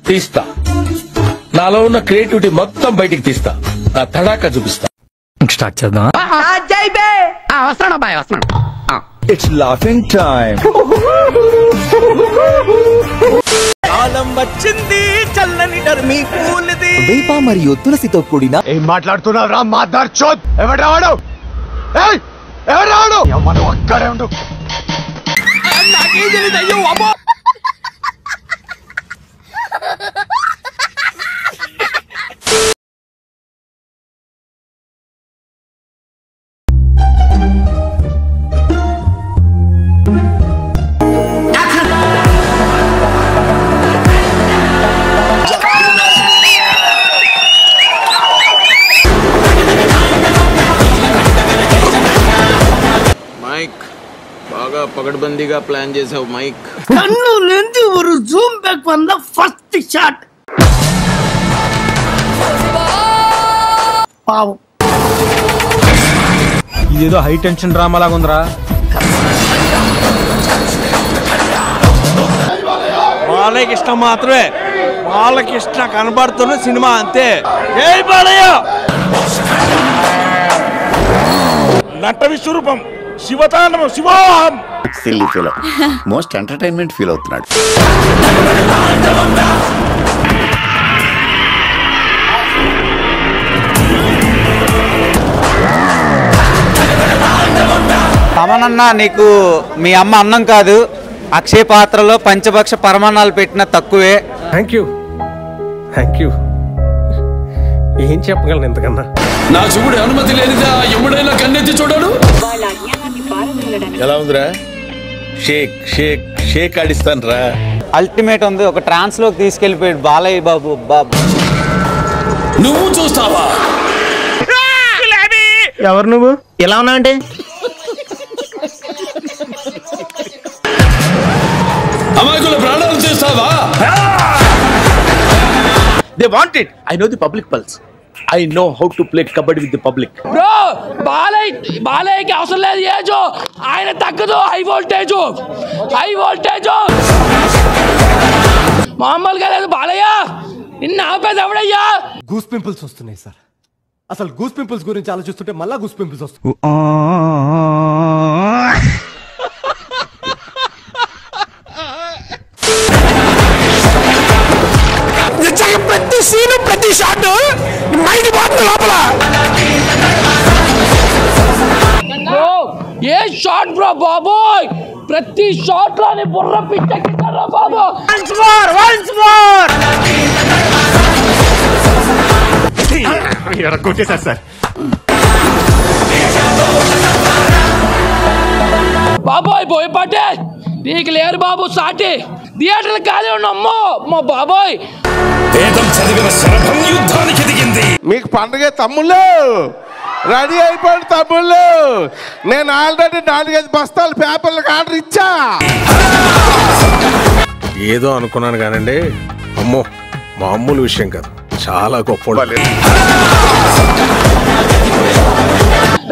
తీస్తా. నాలో ఉన్న క్రియేటివిటీ మొత్తం బయటికి తీస్తా. నా తడాకా చూపిస్తా. స్టార్ట్ చేద్దాం. వస్తున్నాడు అబ్బాయి, వస్తున్నాడు. It's laughing time. కాలం వచ్చింది చల్లని డర్మి పూలది. వేప మరియు తులసితో కూడిన ఏం మాట్లాడుతున్నావు రా మాదార్ చోద్? ఎవరు రావడు? ఎవరు రావడు? మనం అక్కడే ఉండు. నాకేం తెలియదు. అయ్యో అమ్మో. మైక్ బాగా పగడ్బందీగా ప్లాన్ చేసావు మైక్. కన్నులేంది ఒక జూమ్ బ్యాక్ వల్ల ఫస్ట్ షాట్. పావు ఇదేదో హై టెన్షన్ డ్రామా లాగా ఉందిరా. వాళ్ళకి ఇష్టం మాత్రమే, వాళ్ళకి ఇష్టం కనబడుతున్న సినిమా అంతే. ఏ బాలయ్య నట విశ్వరూపం, శివతాండవం, శివోహం. Silly feel, most entertainment feel అవుతున్నాడు. తమనన్న నీకు మీ అమ్మ అన్నం కాదు, అక్షయ పాత్రలో పంచభక్ష పరమాణాలు పెట్టిన తక్కువే. Thank you. ఏం చెప్పగలను ఇంతకన్నా? నా చూడు అనుమతి లేనిదా ఎప్పుడైనా కన్నెత్తి చూడడు. ఎలా ఉందిరా? షేక్ షేక్ షేక్ ఆడిస్తాను రా. అల్టిమేట్ ఉంది, ఒక ట్రాన్స్ లోకి తీసుకెళ్లిపోయాడు బాలయ్య బాబు. నువ్వు చూస్తావా? ఎవరు నువ్వు? ఎలా ఉన్నా అంటే అమాయకుల ప్రాణాలు చేస్తావా? They want it. I know the public pulse. I know how to play kabaddi with the public. Bro బాలయ్యకి అవసరం లేదు ఏజో, ఆయన తగ్గదు. హై వోల్టేజ్ మామూలుగా లేదు బాలయ్య. నిన్న ఆపేది ఎవడయ్యా? గూస్ పింపుల్స్ వస్తున్నాయి సార్. అసలు గూస్ పింపుల్స్ గురించి ఆలోచిస్తుంటే మళ్ళా గూస్ పింపుల్స్ వస్తుంది. ప్రతి సీను ప్రతి షాట్ మైండ్ పోతుంది లోపల. బ్రో ఏ షాట్ బ్రో బాబోయ్, ప్రతి షాట్ లోని బుర్ర పిచ్చెక్కిస్తారా బాబు. Once more. కొట్టేశారు సార్. బాబోయ్ బోయపాటే నీకు లేరు బాబు సాటి. థియేటర్లు ఖాళీ ఉన్నమ్మో మా బాబోయ్. వేదం చదివిన శరభం యుద్ధానికి దిగింది. మీకు పండుగ తమ్ముళ్ళు రెడీ అయిపోయింది తమ్ముళ్ళు. నేను ఆల్రెడీ 4-5 బస్తాలు పేపర్లకు ఆర్డర్ ఇచ్చా. ఏదో అనుకున్నాను కానండి, అమ్మో మామూలు విషయం కాదు, చాలా గొప్ప.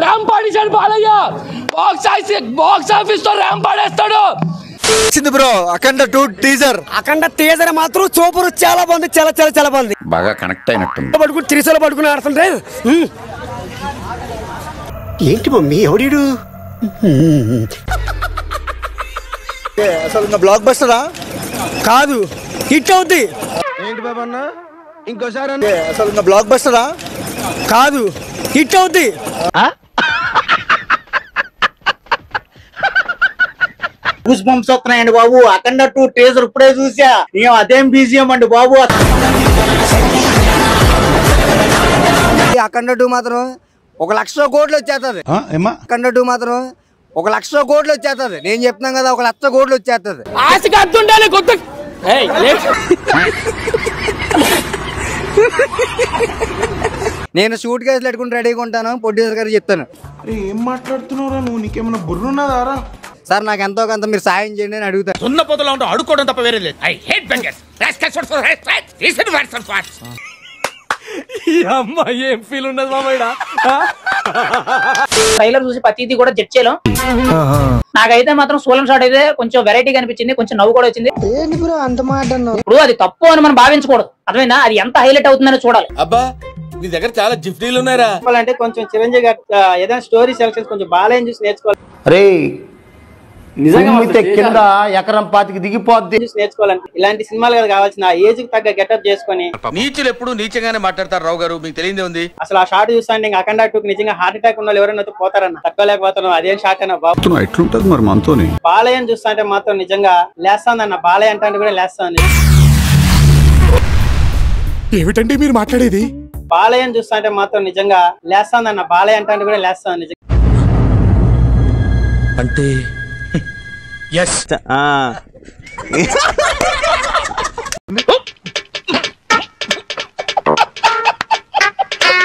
ర్యాంప్ పాడేశాడు బాలయ్య. బాక్స్ ఆఫీస్ తో ర్యాంప్ పాడేస్తాడు. బ్రో అఖండ 2 టీజర్. అఖండ టీజర్ మాత్రం సూపర్, చాలా బాగుంది. చాలా బాగుంది. బాగా కనెక్ట్ అయినట్టుంది. పడుకుని త్రిశూల పడుకుని ఆడుతుంటే ఏంటి మమ్మీ ఎవడీడు? అసలు బ్లాక్ బస్టరా కాదు, హిట్ అవుద్ది. ఏంటి బాబా అన్న ఇంకోసారి? అసలు బ్లాక్ బస్టరా కాదు, హిట్ అవుద్ది. గూస్ బంప్స్ వస్తున్నాయండి బాబు. అఖండ 2 టీజర్ ఇప్పుడే చూసా. అదేం బీజియం అండి బాబు. అఖండ 2 మాత్రం 1,00,000 కోట్లు వచ్చేస్తుంది. అఖండ 2 మాత్రం 1,00,000 కోట్లు వచ్చేస్తుంది. నేను చెప్తున్నాను కదా, 1,00,000 కోట్లు వచ్చేస్తుంది. ఆశకి అద్దుండాలి కొత్త. నేను షూట్ కేసులు పెట్టుకుని రెడీగా ఉంటాను. ప్రొడ్యూసర్ గారు చెప్తాను. ఏం మాట్లాడుతున్నావురా నువ్వు? నీకేమైనా బుర్రున్నదారా? సార్ నాకు ఎంతో కొంత మీరు సాయం చేయండి అని అడుగుతాను. ఉన్న పొదలో ఉంటూ అడుక్కోవడం తప్ప వేరే లేదు. ఈ అమ్మాయి ఏం ఫీల్ ఉన్నది మామయ్య. ట్రైలర్ చూసి ప్రతిదీ కూడా జడ్జ్ చేయలేం. నాకైతే మాత్రం సోలం షాట్ అయితే కొంచెం వెరైటీగా అనిపించింది, కొంచెం నవ్వు కూడా వచ్చింది. ఇప్పుడు అది తప్పు అని మనం భావించకూడదు, అర్థమైందా? అది ఎంత హైలైట్ అవుతుందని చూడాలి. అబ్బా మీ దగ్గర చాలా జిఫ్టీలు ఉన్నారా? అంటే కొంచెం చిరంజీవి గారు ఏదైనా స్టోరీ సెలక్షన్స్ కొంచెం బాలయ్యని చూసి నేర్చుకోవాలి. నిజంగా కింద ఎకరం 25 దిగిపోద్ది నేర్చుకోవాలంటే ఇలాంటి సినిమాలు కదా కావాల్సిన ఏజ్ కి తగ్గ గెటప్ చేసుకుని. నీచులు ఎప్పుడు నీచంగానే మాట్లాడతారు రావు గారు, మీకు తెలియదే ఉంది. అసలు ఆ షాట్ చూస్తాంటే ఇంకా అఖండ 2 నిజంగా హార్ట్ అటాక్ ఉన్న వాళ్ళు ఎవరైనా పోతారన్న, తట్టుకోలేకపోతున్నాం. అదేం షాట్ అన్న బాబు. ఎట్లుంటది మరి మనతోని? బాలయ్యని చూస్తాంటే మాత్రం నిజంగా లేస్తాందన్న. బాలయ్య అంటే కూడా లేస్తాంది. ఏమిటండి మీరు మాట్లాడేది? బాలయ్యని చూస్తాంటే మాత్రం నిజంగా లేస్తాందన్న. బాలయ్య అంటే కూడా లేస్తాంది నిజంగా. అంటే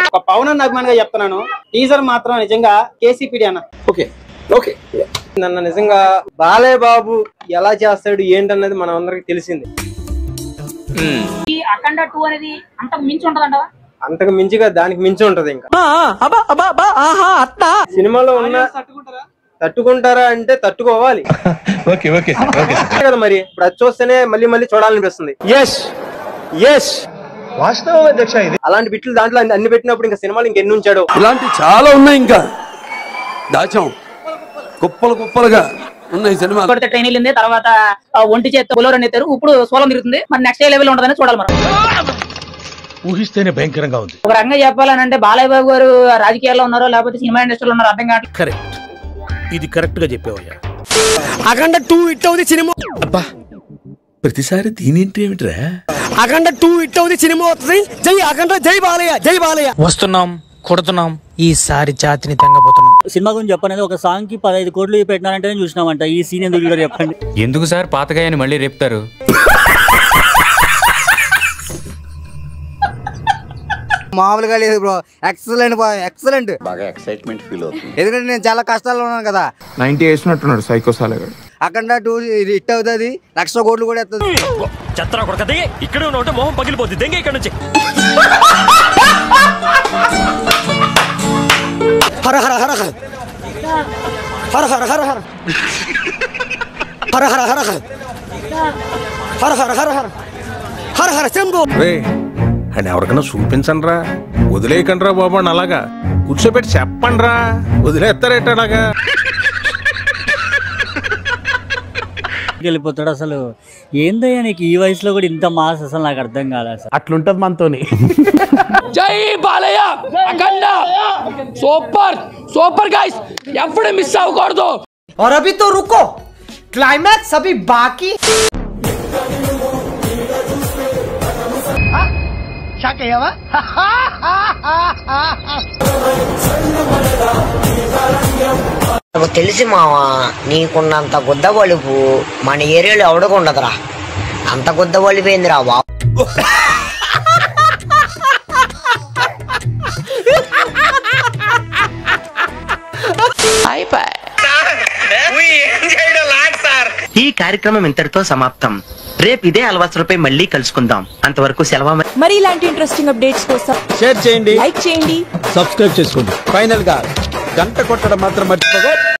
ఒక పవన్ అన్న అభిమానిగా చెప్తున్నాను, టీజర్ మాత్రం నిజంగా కేసీపీడి అన్న. ఓకే ఓకే నన్న నిజంగా బాలయ్య బాబు ఎలా చేస్తాడు ఏంటన్నది మనం అందరికి తెలిసింది. ఈ అఖండ 2 అనేది అంతకు మించి ఉంటదంటావా? అంతకు మించిగా దానికి మించి ఉంటది. ఇంకా సినిమాలో ఉన్న తట్టుకుంటారా అంటే తట్టుకోవాలి కదా మరి. ఇప్పుడు అది చూస్తేనే మళ్ళీ మళ్ళీ చూడాలనిపిస్తుంది. వాస్తవం అధ్యక్ష ఇది. అలాంటి బిట్లు దాంట్లో అన్ని పెట్టినప్పుడు ఇంకా సినిమాలు ఇంకెన్ని ఉంచాడు. ఇలాంటి చాలా ఉన్నాయి, ఇంకా దాచాం కుప్పలు కుప్పలుగా ఉన్నాయి సినిమా. ట్రైన్ వెళ్ళింది, తర్వాత ఒంటి చేత బొలోరని ఎత్తారు, ఇప్పుడు సోలం తిరుగుతుంది. మరి నెక్స్ట్ ఏ లెవెల్ ఉంటుందని చూడాలి మనం. ఊహిస్తేనే భయంకరంగా ఉంది. ఒక రకంగా చెప్పాలని అంటే బాలయ్య బాబు గారు రాజకీయాల్లో ఉన్నారో లేకపోతే సినిమా ఇండస్ట్రీలో ఉన్నారో అర్థం కావట్లేదు. కరెక్ట్, ఇది కరెక్ట్ గా చెప్పావయ్యా. అఖండ 2 హిట్ అవుతుంది సినిమా. అబ్బా ప్రతిసారి దీనింటి ఏమిట్రా? అఖండ 2 హిట్ అవుతుంది సినిమా అవుతుంది. జై అఖండ, జై బాలయ్య, జై బాలయ్య. వస్తున్నాం, కొడుతున్నాం, ఈసారి జాతిని తెంగపోతున్నాం. సినిమా గురించి చెప్పనేది ఒక సాంగ్ కి 15 కోట్లు పెట్టినారంటే చూసినామంట. ఈ సీన్ ఎందుకు చూడాలి చెప్పండి. ఎందుకు సార్ పాతకాయని మళ్ళీ రేపుతారు? మామూలుగా లేదు బ్రో, ఎక్సలెంట్ ఎక్సలెంట్. బాగా ఎక్సైట్మెంట్ ఫీల్ అవుతుంది. ఎందుకంటే నేను చాలా కష్టాల్లో ఉన్నాను కదా. 90 వేసినట్టున్నాడు సైకో సాలగాడు. అఖండ 2 హిట్ అవుతుంది, 1,00,000 కోట్లు కూడా ఎత్తది. చెత్త కొడక ఇక్కడే ఉన్న మొహం పగిలిపోద్ది. దెంగ ఇక్కడ నుంచి. హర హర హర హర హర హర హర హర హర హర హర హర హర హర హర హర హర శంభో. అని ఎవరికైనా చూపించండి రా, వదిలేయకండి రా బాబు అని అలాగా కూర్చోబెట్టి చెప్పండి రా, వదిలేస్తారేట అలాగా. వెళ్ళిపోతాడు. అసలు ఏందయ్యా నీకు ఈ వయసులో కూడా ఇంత మాస్? అసలు నాకు అర్థం కాదు. అసలు అట్లుంటది మనతోని. జై బాలయ్య, అఖండ సూపర్ సూపర్ గైస్, ఎప్పుడు మిస్ అవ్వకూడదు. और अभी तो रुको, क्लाइमैक्स अभी बाकी. నాకు తెలిసి మావా, నీకున్నంత గుద్ద బలుపు మన ఏరియాలో ఎవడకు ఉండదురా. అంత గుద్ద బలిపోయిందిరా బాబు. ఈ కార్యక్రమం ఇంతటితో సమాప్తం. రేపు ఇదే అలవాసులపై మళ్ళీ కలుసుకుందాం. అంతవరకు సెలవు. మరి ఇలాంటి ఇంట్రెస్టింగ్ అప్డేట్స్ కోసం షేర్ చేయండి, లైక్ చేయండి, సబ్స్క్రైబ్ చేసుకోండి. ఫైనల్ గా గంట కొట్టడం మాత్రం మర్చిపోగా.